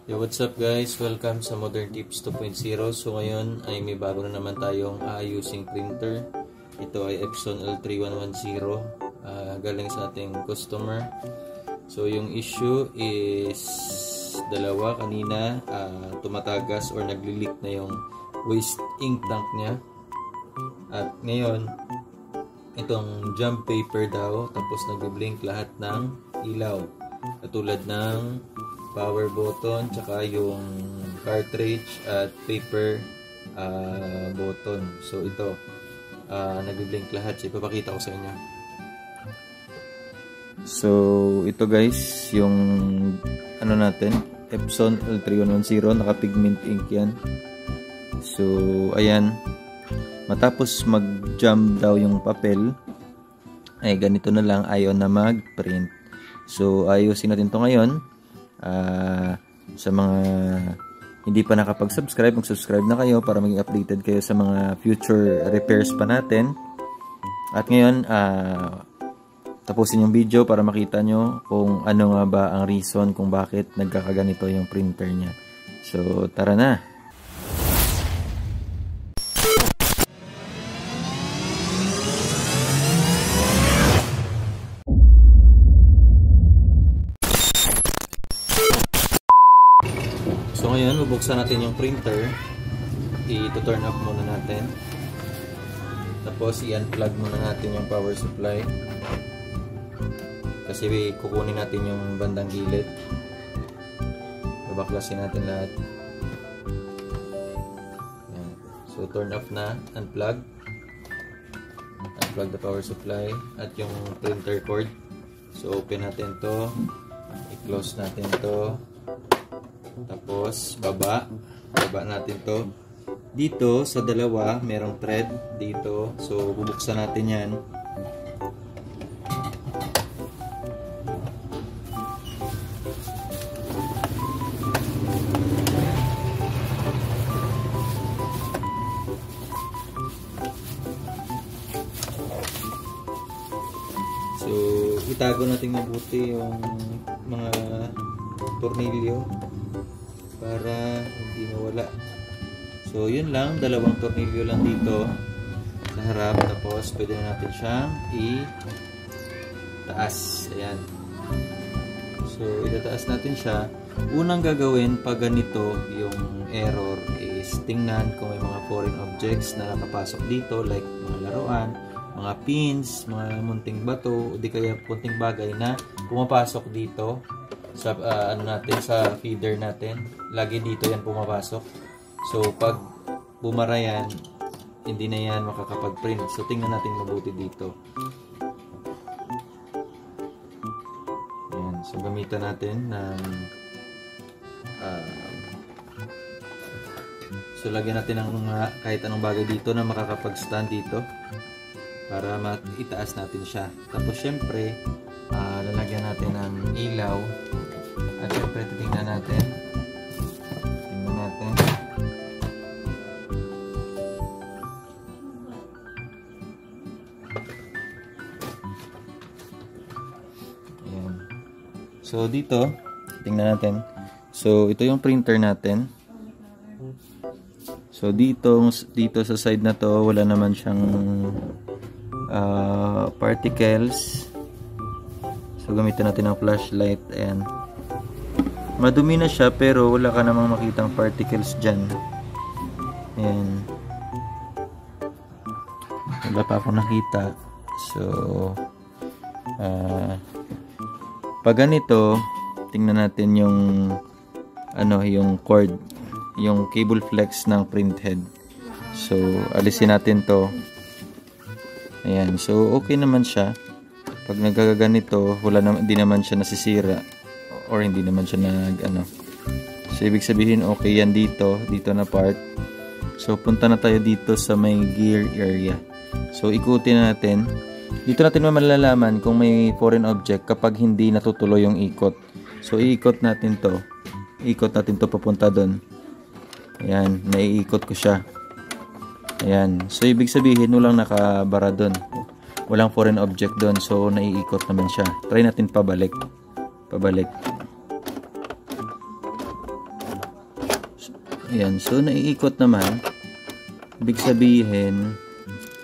Yo, what's up guys? Welcome sa Modern Tips 2.0. So ngayon ay may bago na naman tayong aayusing printer. Ito ay Epson L3110 galing sa ating customer. So yung issue is dalawa kanina, tumatagas or nagli-leak na yung waste ink tank niya. At ngayon itong jump paper daw, tapos nagbi-blink lahat ng ilaw katulad ng power button, tsaka yung cartridge at paper button. So ito, nagbi-blink lahat. So ipapakita ko sa inyo. So ito guys, yung ano natin, Epson L3110, naka-pigment ink yan. So ayan, matapos mag-jam daw yung papel, ay ganito na lang, ayaw na mag-print. So ayusin natin to ngayon. Sa mga hindi pa nakapag-subscribe, mag-subscribe na kayo para maging updated kayo sa mga future repairs pa natin. At ngayon, tapusin yung video para makita nyo kung ano nga ba ang reason kung bakit nagkakaganito yung printer niya. So tara na! So ngayon, bubuksan natin yung printer. I-turn off muna natin. Tapos i-unplug muna natin yung power supply. Kasi kukunin natin yung bandang gilid. Babaklasin natin lahat. Ayan. So turn off na, unplug. Unplug the power supply at yung printer cord. So open natin to. I-close natin to. Tapos baba natin to. Dito sa dalawa merong thread dito, so bubuksan natin yan. So itago natin mabuti yung mga tornilyo para hindi mawala. So yun lang, dalawang tornilyo lang dito sa harap, tapos pwede na natin siyang itaas. Ayan. So itataas natin siya. Unang gagawin pag ganito yung error is tingnan kung may mga foreign objects na nakapasok dito, like mga laruan, mga pins, mga munting bato, o di kaya punting bagay na pumapasok dito sa ano natin, sa feeder natin. Lagi dito yan pumapasok. So pag bumara yan, hindi na yan makakapag-print. So tingnan natin mabuti dito. Ayan. So gamitan natin ng so lagyan natin ng kahit anong bagay dito na makakapag-stand dito para itaas natin siya. Tapos syempre lalagyan natin ng ilaw. At syempre, tingnan natin. Ayan. So, dito, tingnan natin. So, ito yung printer natin. So, dito sa side na to, wala naman siyang particles. So, gamitin natin ang flashlight. Ayan. Madumi na siya pero wala ka namang makitang particles dyan. Ayan. Wala pa akong nakita. So pag ganito, tingnan natin yung yung cord, yung cable flex ng print head. So alisin natin to. Ayan. So okay naman siya. Pag nagkaganito, hindi naman siya nasisira or hindi naman siya So ibig sabihin okay yan dito na part. So punta na tayo dito sa may gear area. So ikutin natin. Dito natin malalaman kung may foreign object kapag hindi natutuloy yung ikot. So iikot natin to. Ikot natin to papunta doon. Ayan, naiikot ko siya. Ayan. So ibig sabihin walang nakabara doon. Walang foreign object doon. So naiikot naman siya. Try natin pabalik. Ayan, so naiikot naman. Ibig sabihin,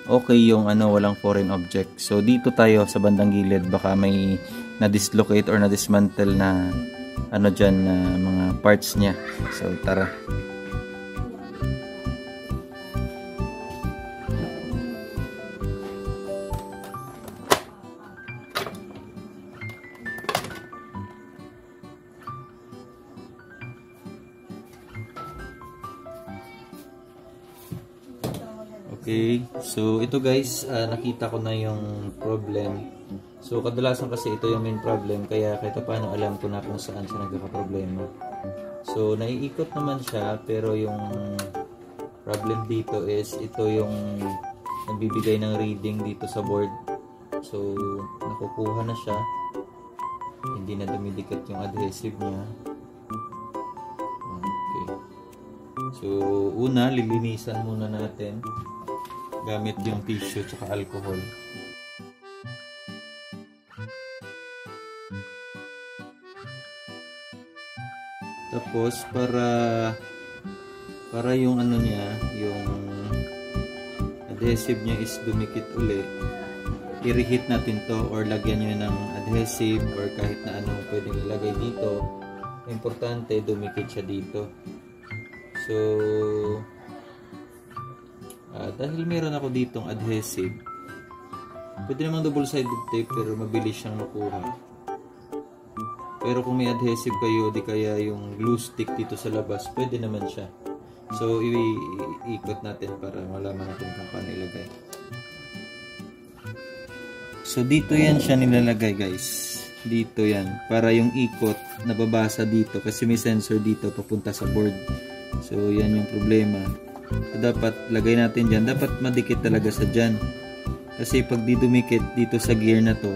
okay yung walang foreign object. So dito tayo sa bandang gilid, baka may na-dislocate or na-dismantle na dyan na mga parts niya. So tara. Okay, so ito guys, nakita ko na yung problem. So kadalasan kasi ito yung main problem, kaya kahit paano alam ko na kung saan siya nagkakaproblema. So naiikot naman siya, pero yung problem dito is ito yung nagbibigay ng reading dito sa board. So nakukuha na siya, hindi na dumidikit yung adhesive niya. Okay, so una lilinisan muna natin gamit yung tissue tsaka alcohol. Tapos para yung niya, yung adhesive niya is dumikit ulit, i-reheat natin to or lagyan nyo ng adhesive or kahit na ano pwedeng ilagay dito. Importante dumikit siya dito. So dahil meron ako ditong adhesive, pwede namang double-sided tape pero mabilis siyang makuha. Pero kung may adhesive kayo, di kaya yung glue stick dito sa labas, pwede naman siya. So iikot natin para malaman natin kung paano ilagay. So dito yan siya nilalagay guys. Dito yan. Para yung ikot nababasa dito kasi may sensor dito papunta sa board. So yan yung problema. So, dapat lagay natin dyan. Dapat madikit talaga sa dyan. Kasi pag di dumikit dito sa gear na to,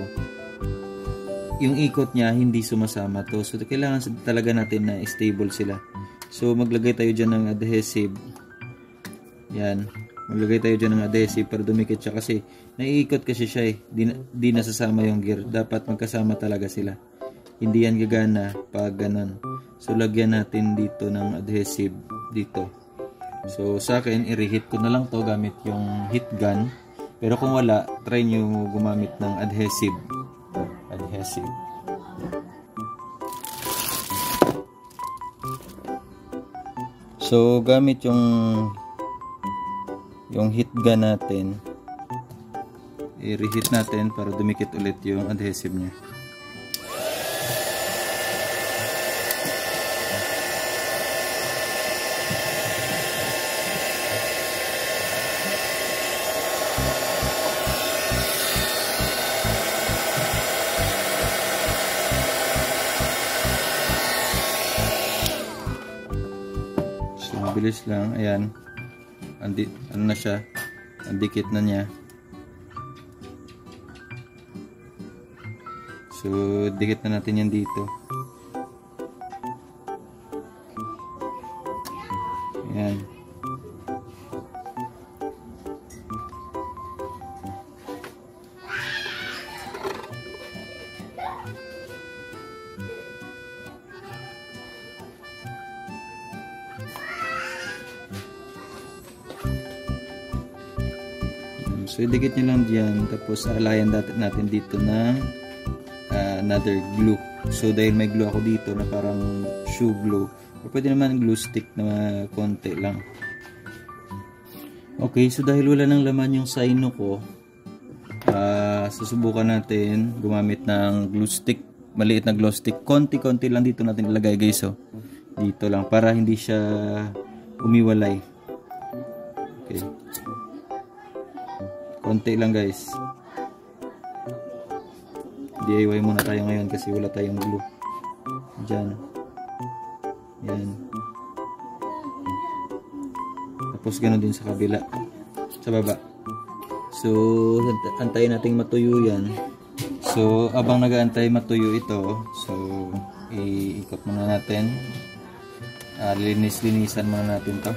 yung ikot niya hindi sumasama to. So kailangan talaga natin na stable sila. So maglagay tayo dyan ng adhesive. Yan. Maglagay tayo dyan ng adhesive para dumikit siya. Kasi naiikot kasi siya eh. Di nasasama yung gear. Dapat magkasama talaga sila. Hindi yan gagana pag ganun. So lagyan natin dito ng adhesive dito. So sa akin, i-reheat ko na lang to gamit yung heat gun. Pero kung wala, try nyo gumamit ng adhesive. So gamit yung heat gun natin, i-reheat natin para dumikit ulit yung adhesive niya. Mabilis lang, ayan. Ano na siya? Ang dikit na niya. So, dikit na natin yan dito. Ayan. So, idikit nyo lang dyan. Tapos, alayan natin dito ng another glue. So, dahil may glue ako dito na parang shoe glue. O pwede naman glue stick na konti lang. Okay, so dahil wala nang laman yung sino ko, susubukan natin gumamit ng glue stick. Maliit na glue stick. Konti-konti lang dito natin ilagay guys. So, dito lang para hindi siya umiwalay. Okay. Konti lang guys. DIY muna tayo ngayon kasi wala tayong glue. Diyan. Yan. Tapos ganoon din sa kabila. Sa baba. So, antayin nating matuyo yan. So, abang nag-aantay matuyo ito, so, iikot muna natin. Linis-linisan muna natin to.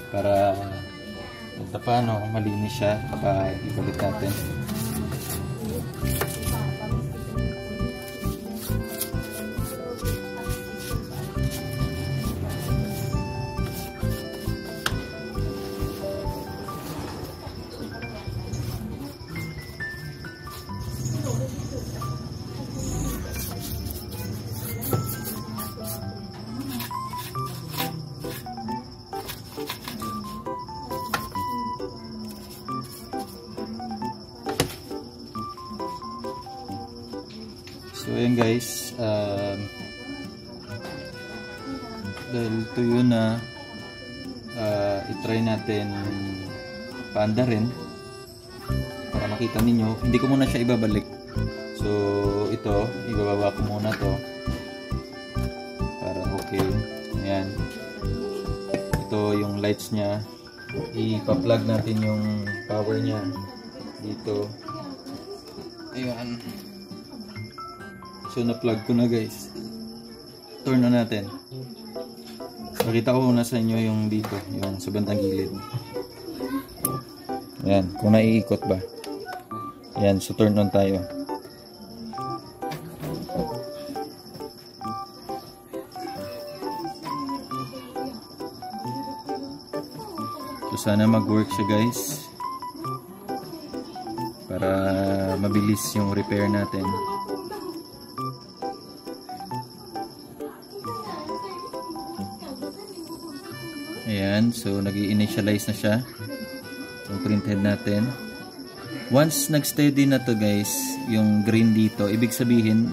Para paano malinis siya kapag ibalik natin. ngayon guys, dahil tuyo na, itry natin paanda rin para makita ninyo. Hindi ko muna siya ibabalik. So ito, ibababa ko muna to para okay. Ayan, ito yung lights nya. Ipa-plug natin yung power nya dito. Ayan, so na-plug ko na guys. Turn on natin. Pakita ko muna sa inyo yung dito, yung sa bandang gilid. Ayan, kung naiikot ba. Ayan, so turn on tayo. So sana mag-work siya guys, para mabilis yung repair natin. Ayan, so nag-i-initialize na siya yung printhead natin. Once nag-steady na to guys, yung green dito, ibig sabihin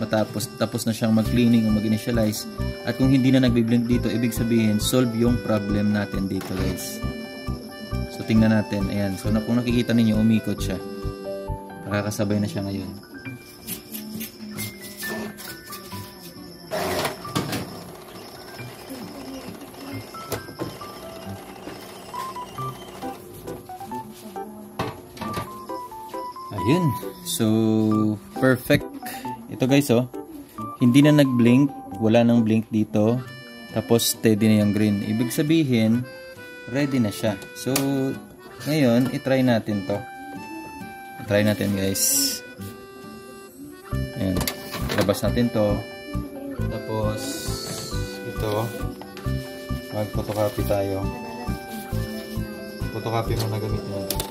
tapos na siyang mag-cleaning o mag-initialize. At kung hindi na nagbi-blink dito, ibig sabihin solve yung problem natin dito guys. So tingnan natin, ayan, so kung nakikita ninyo, umikot siya. Nakakasabay na siya ngayon. Ayun, so perfect. Ito guys, oh, hindi na nag-blink, wala nang blink dito, tapos steady na yung green. Ibig sabihin ready na siya. So ngayon i-try natin to. I-try natin guys. Ayan, labas natin to, tapos ito, mag-photocopy tayo. Photocopy mo na gamitin natin.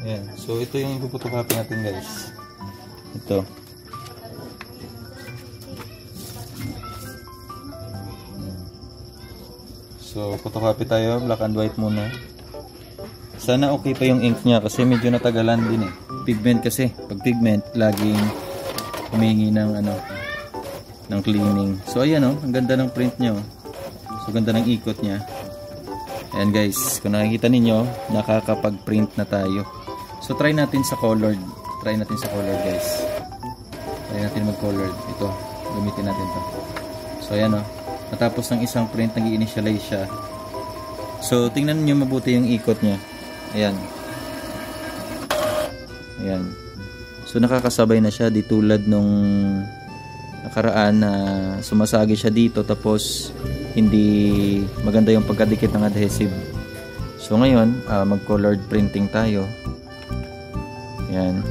Ayan, so ito yung ipupotocopy natin guys. Ito. So photocopy tayo, black and white muna. Sana okay pa yung ink niya kasi medyo natagalan din eh. Pigment kasi, pag pigment laging humingi ng ng cleaning. So ayan oh, ang ganda ng print niya oh. So ganda ng ikot niya. Ayan guys, kung nakikita ninyo, nakakapag-print na tayo. So try natin sa colored. Try natin sa colored guys. Try natin mag-colored. Ito, gamitin natin to. So ayan oh. Natapos ng isang print, nag-i-initialize siya. So tingnan niyo mabuti yung ikot niya. Ayan. Ayan. So nakakasabay na siya, di tulad nung nakaraan na sumasagi siya dito tapos hindi maganda yung pagkadikit ng adhesive. So ngayon, mag-colored printing tayo. Ayan.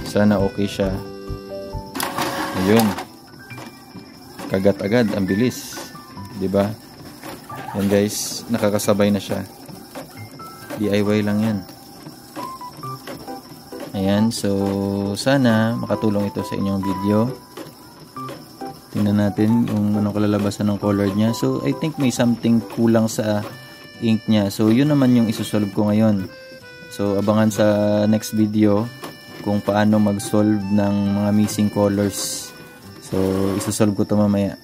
Sana okay siya. Ayun. Kagat agad, ang bilis. 'Di ba? Yan guys, nakakasabay na siya. DIY lang 'yan. Ayan, so sana makatulong ito sa inyong video. Tingnan natin yung anong kalalabasan ng color niya. So I think may something kulang sa ink niya. So yun naman yung isusolve ko ngayon. So abangan sa next video kung paano mag-solve ng mga missing colors. So isusolve ko to mamaya.